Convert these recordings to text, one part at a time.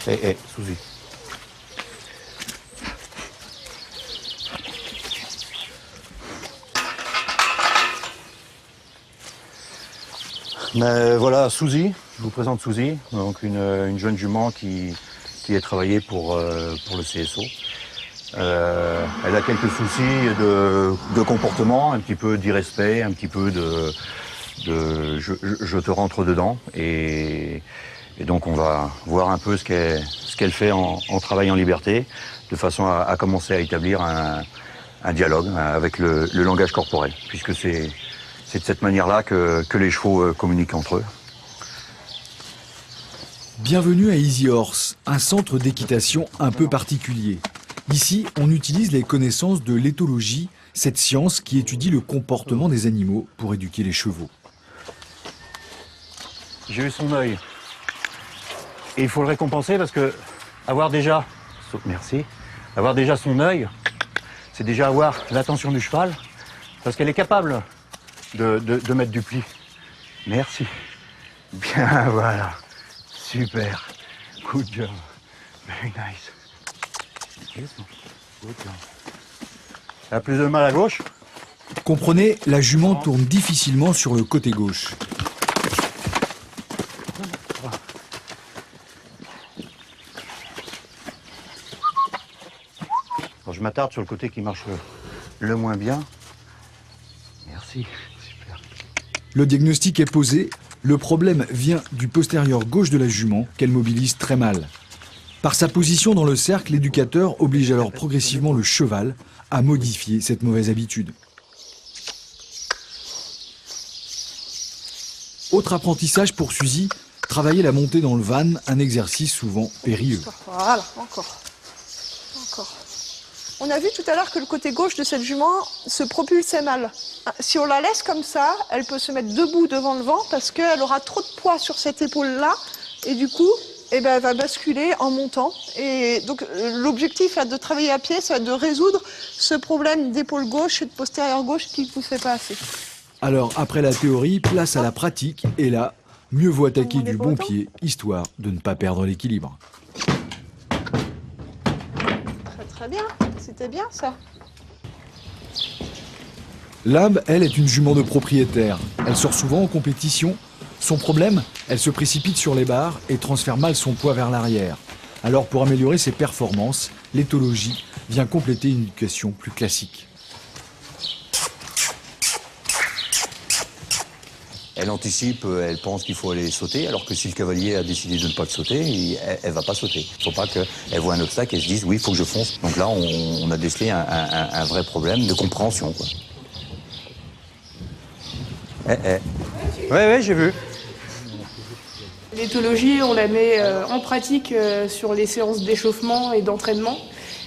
Suzy. Mais voilà, Suzy, je vous présente Suzy, donc une jeune jument qui a travaillé pour le CSO. Elle a quelques soucis de comportement, un petit peu d'irrespect, un petit peu de je te rentre dedans. Et donc on va voir un peu ce qu'elle fait en travail en liberté, de façon à commencer à établir un dialogue avec le langage corporel, puisque c'est de cette manière-là que les chevaux communiquent entre eux. Bienvenue à Easy Horse, un centre d'équitation un peu particulier. Ici, on utilise les connaissances de l'éthologie, cette science qui étudie le comportement des animaux pour éduquer les chevaux. J'ai eu son œil. Et il faut le récompenser parce que avoir déjà son œil, c'est déjà avoir l'attention du cheval, parce qu'elle est capable de mettre du pli. Merci. Bien, voilà. Super. Good job. Very nice. Good job. Elle a plus de mal à gauche. Comprenez, la jument tourne difficilement sur le côté gauche. Alors, je m'attarde sur le côté qui marche le moins bien. Merci. Super. Le diagnostic est posé. Le problème vient du postérieur gauche de la jument qu'elle mobilise très mal. Par sa position dans le cercle, l'éducateur oblige alors progressivement le cheval à modifier cette mauvaise habitude. Autre apprentissage pour Suzy, travailler la montée dans le van, un exercice souvent périlleux. Voilà, encore. On a vu tout à l'heure que le côté gauche de cette jument se propulsait mal. Si on la laisse comme ça, elle peut se mettre debout devant le vent parce qu'elle aura trop de poids sur cette épaule-là et du coup, elle va basculer en montant. Et donc l'objectif de travailler à pied, ça va être de résoudre ce problème d'épaule gauche et de postérieur gauche qui ne poussait pas assez. Alors après la théorie, place à la pratique et là, mieux vaut attaquer du bon pied, histoire de ne pas perdre l'équilibre. Très bien, c'était bien ça. Lab, elle, est une jument de propriétaire. Elle sort souvent en compétition. Son problème, elle se précipite sur les barres et transfère mal son poids vers l'arrière. Alors pour améliorer ses performances, l'éthologie vient compléter une éducation plus classique. Elle anticipe, elle pense qu'il faut aller sauter, alors que si le cavalier a décidé de ne pas le sauter, elle va pas sauter. Il ne faut pas qu'elle voit un obstacle et se dise oui, il faut que je fonce. Donc là, on a décelé un vrai problème de compréhension, quoi. Oui, j'ai vu. L'éthologie, on la met en pratique sur les séances d'échauffement et d'entraînement.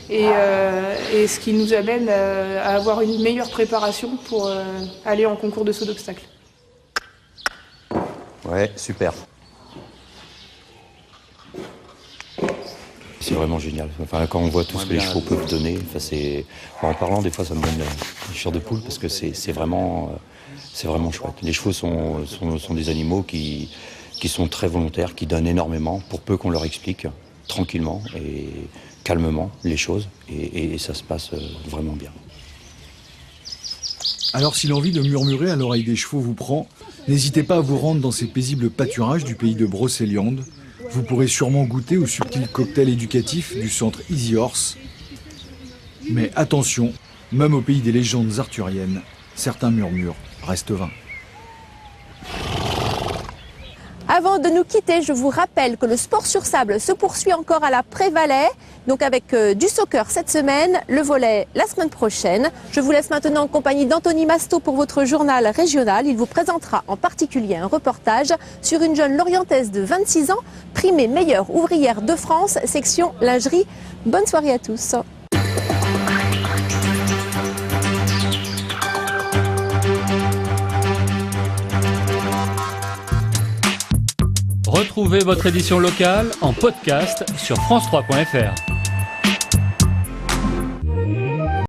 Et ce qui nous amène à avoir une meilleure préparation pour aller en concours de saut d'obstacle. Ouais, super. C'est vraiment génial. Enfin, quand on voit tout ce que les chevaux peuvent donner, en parlant, des fois, ça me donne la chair de poule parce que c'est vraiment chouette. Les chevaux sont des animaux qui sont très volontaires, qui donnent énormément pour peu qu'on leur explique tranquillement et calmement les choses. Et ça se passe vraiment bien. Alors si l'envie de murmurer à l'oreille des chevaux vous prend, n'hésitez pas à vous rendre dans ces paisibles pâturages du pays de Brocéliande. Vous pourrez sûrement goûter au subtil cocktail éducatif du centre Easy Horse. Mais attention, même au pays des légendes arthuriennes, certains murmures restent vains. Avant de nous quitter, je vous rappelle que le sport sur sable se poursuit encore à la Prévalais, donc avec du soccer cette semaine, le volley la semaine prochaine. Je vous laisse maintenant en compagnie d'Anthony Masto pour votre journal régional. Il vous présentera en particulier un reportage sur une jeune lorientaise de 26 ans, primée meilleure ouvrière de France, section lingerie. Bonne soirée à tous. Retrouvez votre édition locale en podcast sur France3.fr.